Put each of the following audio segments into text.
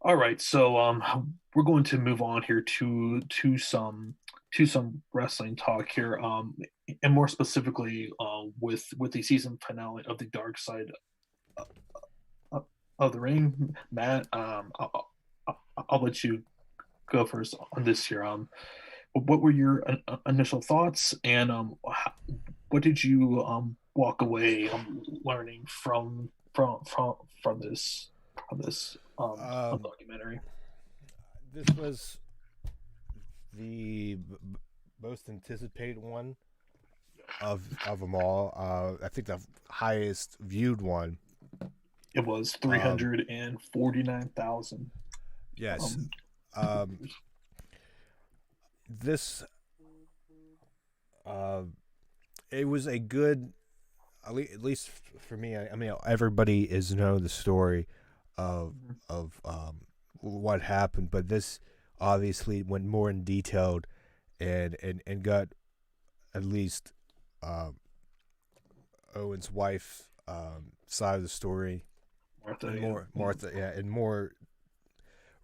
All right, so we're going to move on here to some wrestling talk here, and more specifically, with the season finale of the Dark Side of the Ring. Matt, I'll let you go first on this here. What were your initial thoughts, and what did you walk away learning from this documentary? This was the most anticipated one of them all. I think the highest viewed one. It was Um, 349,000 yes, um, um, viewers. this uh, it was a good, at least for me. I mean, everybody is know the story of Mhm. what happened, but this obviously went more in detailed and got at least um, Owen's wife side of the story Martha, and yeah. more Martha, yeah, and more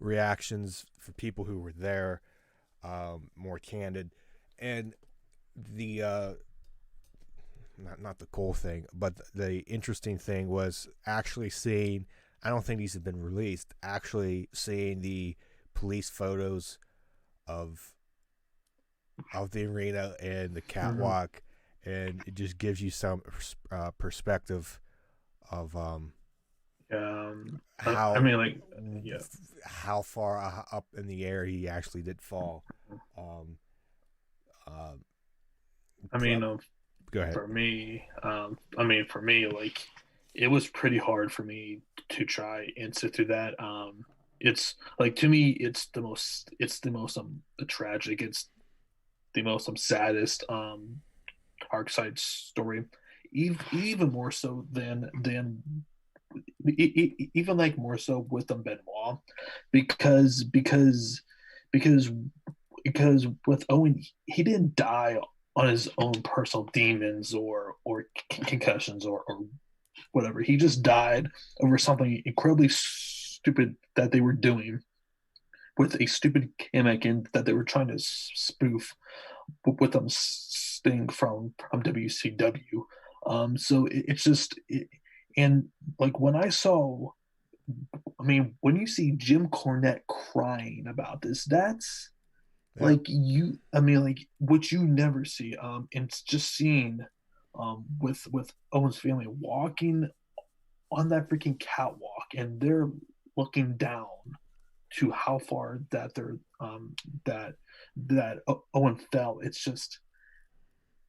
reactions for people who were there, more candid, and the not the cool thing, but the interesting thing was actually seeing. I don't think these have been released. Actually, seeing the police photos of of the arena and the Hmm. catwalk, and it just gives you some perspective of I how mean, like, yeah. how far up in the air he actually did fall. Um, uh, I mean, go ahead. for me, like, it was pretty hard for me to try and sit through that. It's like, to me, it's the most tragic. It's the most saddest dark side story, even more so even like more so with the Benoit, because because because because with Owen, he didn't die on his own personal demons or concussions or whatever. He just died over something incredibly stupid that they were doing with a stupid gimmick and that they were trying to spoof with them Sting from WCW. So it's just and like when I saw, I mean, when you see Jim Cornette crying about this, that's Yeah, like I mean, like what you never see. And it's just seeing with Owen's family walking on that freaking catwalk and they're looking down to how far that Owen fell.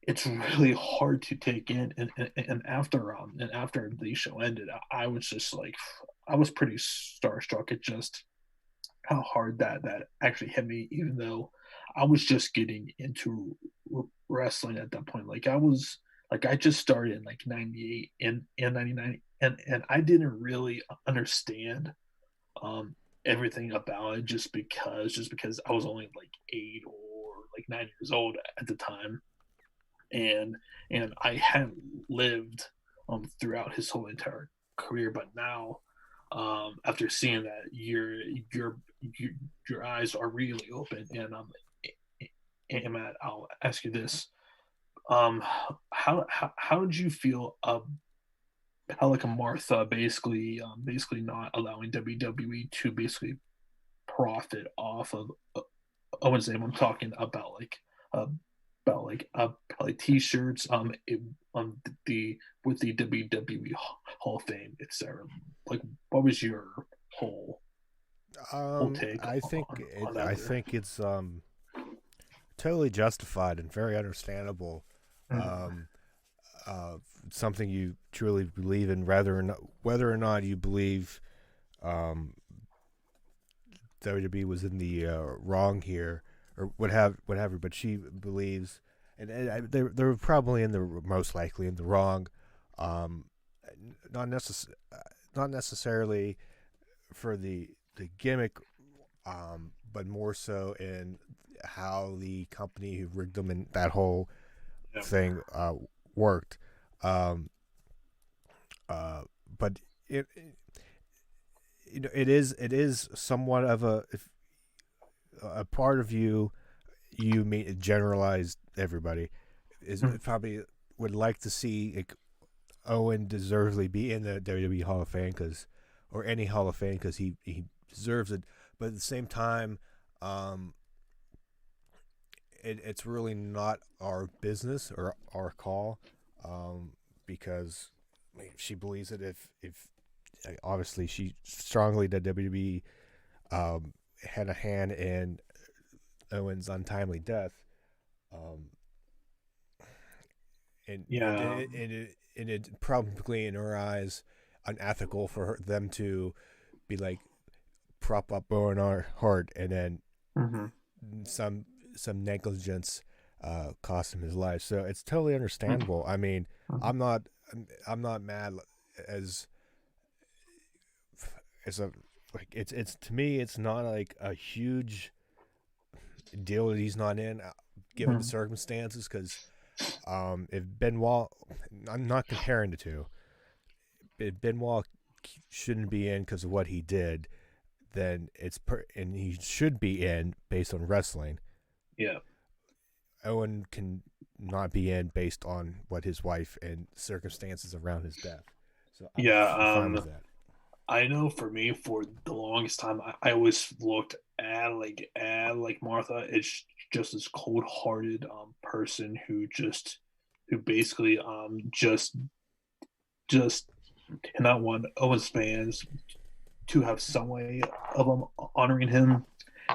It's really hard to take in. And after the show ended, I was just like, I was pretty starstruck at just how hard that actually hit me, even though I was just getting into wrestling at that point. I just started in like 98 and 99, and I didn't really understand everything about it, just because I was only like 8 or like 9 years old at the time, and I hadn't lived throughout his whole entire career. But now, after seeing that, your your eyes are really open. And Matt, I'll ask you this: how did you feel how like a Martha basically not allowing WWE to basically profit off of Owen's name? I'm talking uh, about like T-shirts, the with the WWE Hall of Fame, etc. Like, what was your whole take on that I there? think it's totally justified and very understandable. Mm-hmm. Um, uh, Something you truly believe in, whether or not you believe um, WWE was in the wrong here or whatever. But she believes, and they're probably in the most likely in the wrong. Um, not necess- not necessarily for the gimmick, but more so in how the company who rigged them and that whole Yeah. thing worked. Um, but it it is somewhat of a part of you. You mean generalized everybody is Mhm. probably would like to see like, Owen deservedly be in the WWE Hall of Fame or any Hall of Fame because he deserves it. But at the same time, um, it's really not our business or our call, um, because she believes it. If obviously she strongly that WWE had a hand in Owen's untimely death, um, and Yeah. it probably in her eyes unethical for them to be like prop up Owen Hart and then Hmm. some negligence cost him his life. So it's totally Hmm. understandable. I mean, I'm not I'm not mad as a like it's to me it's not like a huge deal that he's not in given the Hmm. circumstances because if Benoit, I'm not comparing the two. If Benoit shouldn't be in because of what he did, then and he should be in based on wrestling. Yeah. Owen can not be in based on what his wife and circumstances around his death. So I'm Yeah. fine with that. I know for me, for the longest time, I always looked at like Martha. It's just this cold hearted person who basically just cannot want Owens fans to have some way of honoring him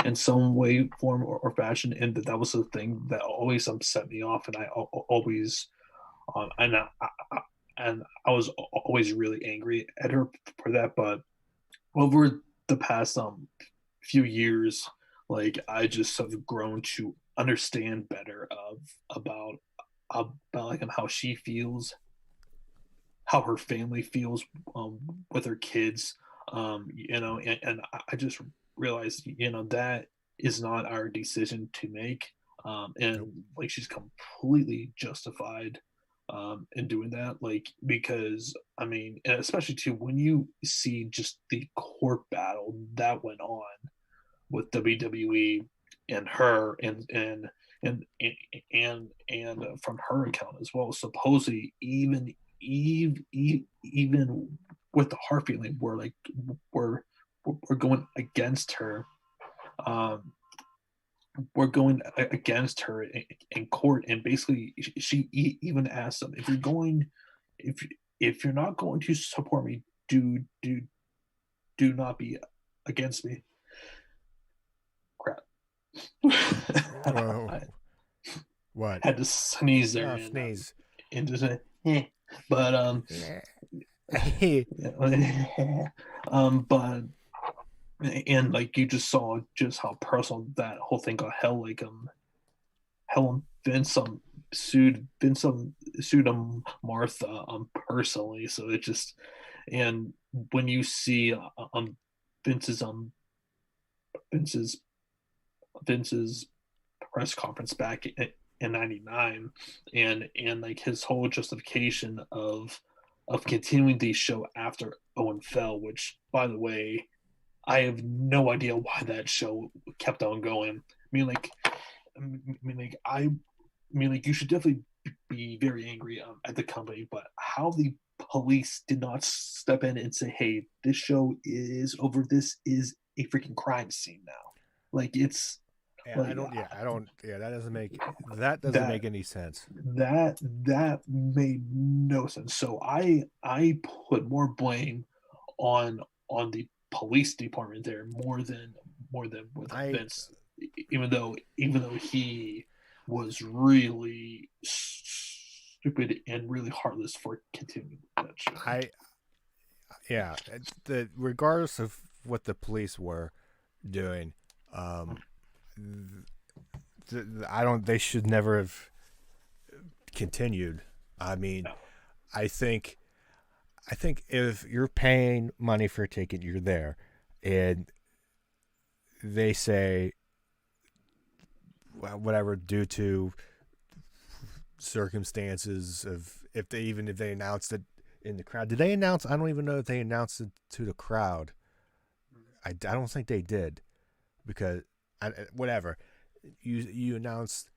in some way, form, or fashion, and that was the thing that always set me off, and I always and and I was always really angry at her for that, but over the past few years, like I just have grown to understand better of about like how she feels, how her family feels with her kids, and I just realized, that is not our decision to make, Nope. and like she's completely justified in doing that, like because I mean, and especially too when you see just the court battle that went on with WWE and her and from her account as well. Supposedly, even with the heart feeling, we're we're going against her. Um, we're going against her in court, and basically, she even asked them if you're going, if if you're not going to support me, do not be against me. Crap. Whoa. I What? had to sneeze there Oh, and sneeze. just but but and like you just saw just how personal that whole thing got. Helen Vince sued Martha personally, so it just and when you see Vince's Vince's Vince's press conference back in '99, and like his whole justification of continuing the show after Owen fell, which by the way, I have no idea why that show kept on going. I mean, like you should definitely be very angry at the company, but how the police did not step in and say, "Hey, this show is over. This is a freaking crime scene now." Like it's Yeah, I like don't. Yeah, I don't. Yeah, that doesn't that make any sense. that made no sense. So I put more blame on the police department there more than with I Vince, even though he was really stupid and really heartless for continuing that show. I yeah. The regardless of what the police were doing, um, I don't. They should never have continued. I mean, No. I think if you're paying money for a ticket, you're there, and they say whatever due to circumstances of if they announced it in the crowd. Did they announce? I don't even know if they announced it to the crowd. I don't think they did because whatever you announced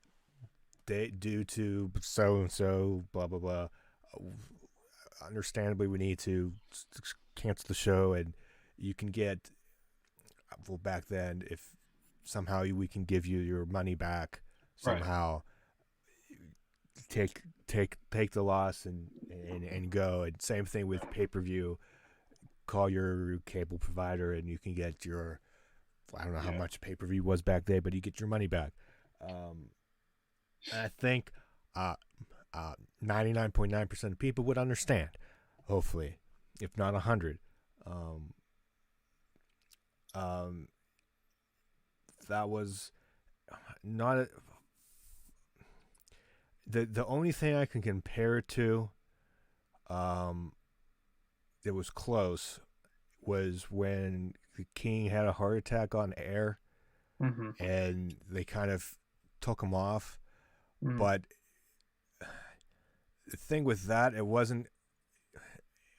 they due to so and so blah blah blah. Understandably, we need to cancel the show, and you can get well back then if somehow we can give you your money back Right. somehow take the loss and go. And same thing with pay-per-view. Call your cable provider and you can get your, I don't know how Yeah. much pay-per-view was back then, but you get your money back. And I think 99.9% of people would understand, hopefully, if not 100. Um, um, that was not the only thing I can compare it to. Um, it was close. Was when the king had a heart attack on air, Mm-hmm. and they kind of took him off. Mm-hmm. But the thing with that, it wasn't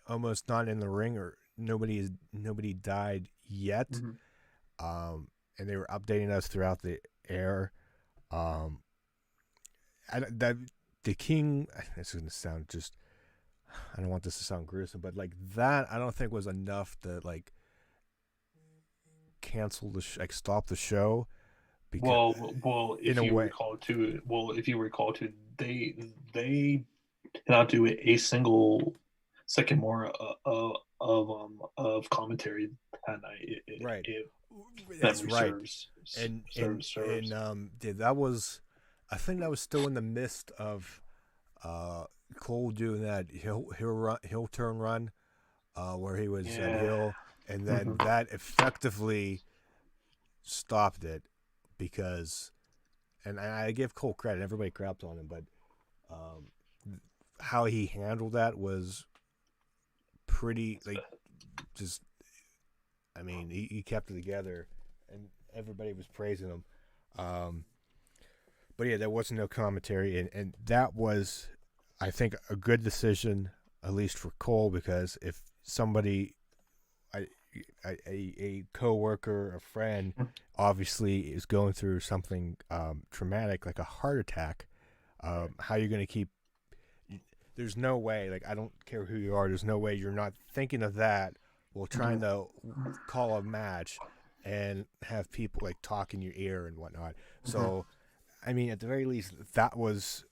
almost not in the ring, or nobody died yet. Mm-hmm. And they were updating us throughout the air. Um, that the king. This is gonna sound just. I don't want this to sound gruesome, but like that, I don't think was enough to like cancel like stop the show because Well, in if a you way, recall too, they cannot do a single second more of commentary that night. right? If That's memory right. serves. Yeah, that was, I think that was still in the midst of uh Cole doing that hill turn run, where he was at Yeah. Hill, and then Hmm. that effectively stopped it because, and I give Cole credit, everybody crapped on him, but um, how he handled that was pretty like just. I mean, he kept it together, and everybody was praising him. Um, but yeah, there wasn't no commentary, and that was, I think, a good decision, at least for Cole, because if somebody, a, a co-worker, a friend, obviously is going through something traumatic like a heart attack, Right. how are you going to keep? There's no way. Like I don't care who you are. There's no way you're not thinking of that while trying Hmm. to call a match and have people like talk in your ear and whatnot. Hmm. So I mean, at the very least, that was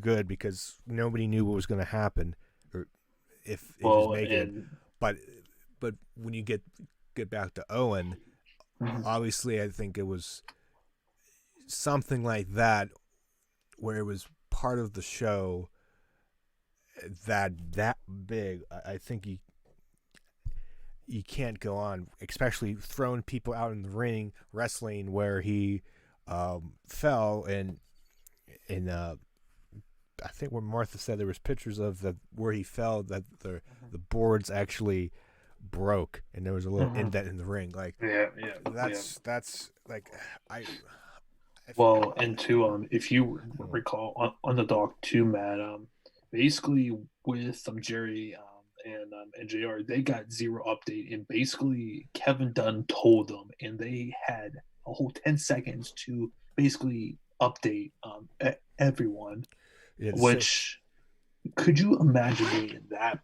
good because nobody knew what was going to happen or if he's Well, making it. and But when you get back to Owen, mhm. obviously, I think it was something like that where it was part of the show that big. I think you can't go on, especially throwing people out in the ring, wrestling where he fell and I think what Martha said there was pictures of the where he fell that the boards actually broke and there was a little Hmm. indent in the ring. Like Yeah, yeah, yeah. that's like I Well, and two, if you hmm, recall on the dock too, Matt, basically with Jerry and JR, they got zero update, and basically Kevin Dunn told them, and they had a whole 10 seconds to basically update everyone. yeah to say Which could you imagine being in that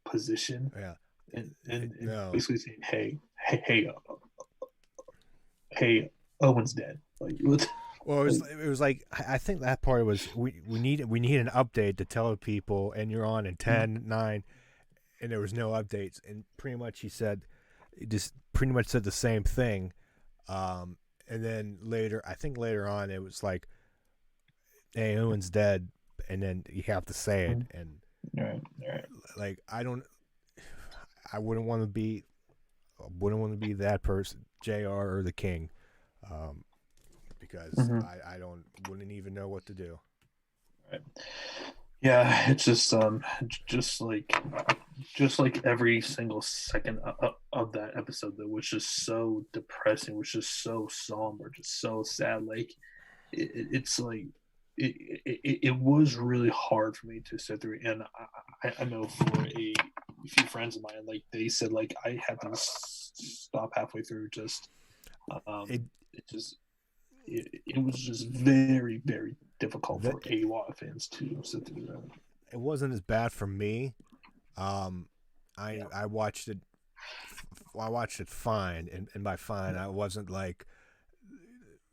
position yeah and no. basically saying, hey, Owen's dead. Like, what? Well, Like, it was like I think that part was we need an update to tell people, and you're on in mm, 10 9, and there was no updates, and pretty much he said, just pretty much said the same thing, um, and then later I think later on it was like, hey, Owen's dead, and then you have to say it, mm, and right, right. like I wouldn't want to be that person, Jr. or the King, um, because Hmm. I don't wouldn't even know what to do. Right. Yeah, it's just just like every single second of that episode that was just so depressing, was just so somber, just so sad. Like it's like it was really hard for me to sit through, and I know for a few friends of mine, like they said, like I had to stop halfway through. Just It it just it was just very very difficult that for a lot of fans to sit through that. it wasn't as bad for me. Um, Yeah, I watched it. I watched it fine, and by fine, yeah, I wasn't like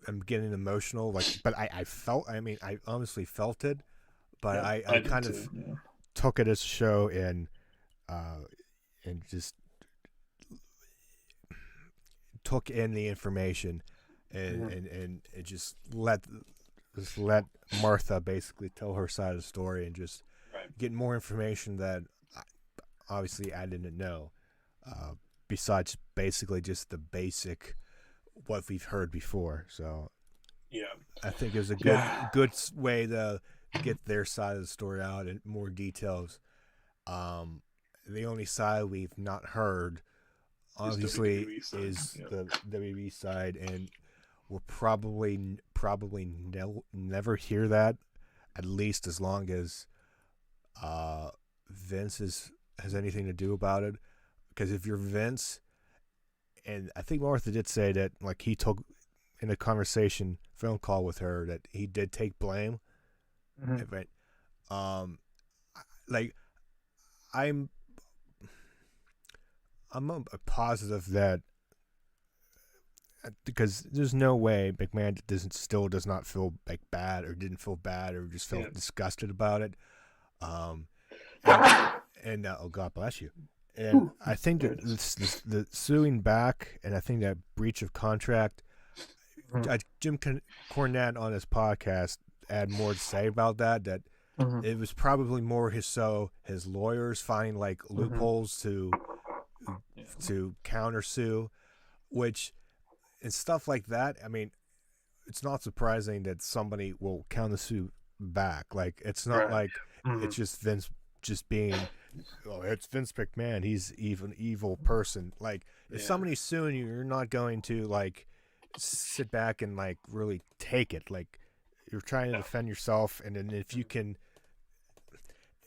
I'm getting emotional. Like, but I felt. I mean, I honestly felt it, but yeah. I I did kind too. of Yeah, took it as a show uh, and just took in the information and mm-hmm. and, and it just let Martha basically tell her side of the story and just Right. get more information that obviously I didn't know. Uh, Besides basically just the basic what we've heard before. So Yeah, I think it was a yeah. good way to get their side of the story out in more details. Um, the only side we've not heard, Is obviously, WWE side. is Yeah. the WWE side, and we'll probably never hear that, at least as long as uh, Vince has anything to do about it. Because if you're Vince, and I think Martha did say that, like he took in a conversation phone call with her that he did take blame, Mm-hmm. but um, like I'm I'm a positive that because there's no way McMahon does not feel like bad or didn't feel bad or just Yeah. felt disgusted about it. Um, and oh God bless you. And Ooh, I think there that it is. the suing back and I think that breach of contract. Mm-hmm. Jim Cornette on his podcast had more to say about that. That Mm-hmm. it was probably more his lawyers finding like Mm-hmm. loopholes Yeah. to countersue, which and stuff like that. I mean, it's not surprising that somebody will countersue back. Like it's not Right. like Mm-hmm. it's just Vince just being oh it's Vince McMahon. He's even evil person. Like if Yeah. somebody's suing you, you're not going to like sit back and like really take it. Like you're trying to Yeah. defend yourself, and then if you can,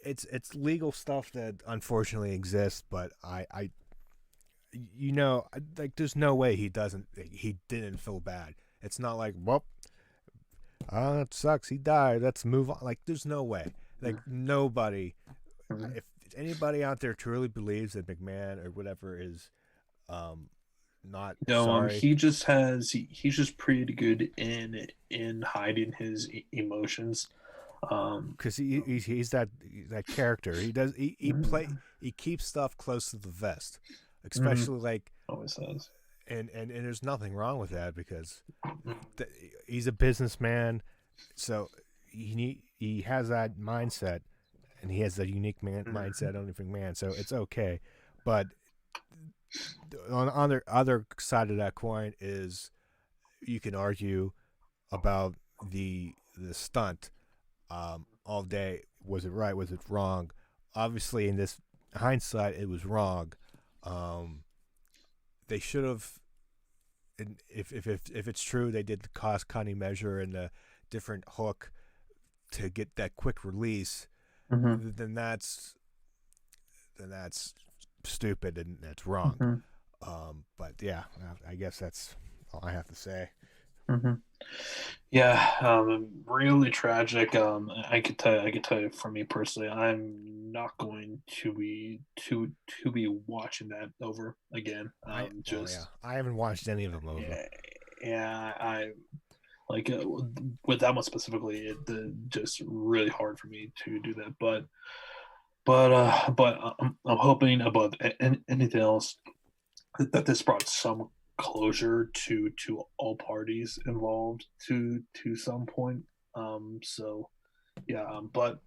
it's legal stuff that unfortunately exists. But I like there's no way he didn't feel bad. It's not like well it sucks. He died. Let's move on. Like, there's no way. Like, nobody. Mm-hmm. If anybody out there truly believes that McMahon or whatever is um, not No, sorry, he just has he's just pretty good in hiding his emotions. because he's that character. Mm-hmm. He keeps stuff close to the vest, Mm-hmm. especially like Always has. and there's nothing wrong with that because Mm-hmm. th- he's a businessman, so he has that mindset and he has that unique Mm-hmm. mindset on different man, so it's okay. But on the other side of that coin is you can argue about the stunt all day. Was it right? Was it wrong? Obviously, in this hindsight, it was wrong. Um, they should have. If it's true, they did the cost cutting measure and the different hook to get that quick release. Mm-hmm. Then that's stupid and that's wrong. Mm-hmm. But yeah, I guess that's all I have to say. Mm-hmm. Yeah, really tragic. I could tell you for me personally, I'm not going to be watching that over again. Oh yeah, Just I haven't watched any of them over. yeah, yeah, I like with that one specifically, just really hard for me to do that. But I'm hoping above anything else that this brought some closure to all parties involved to some point. So yeah, but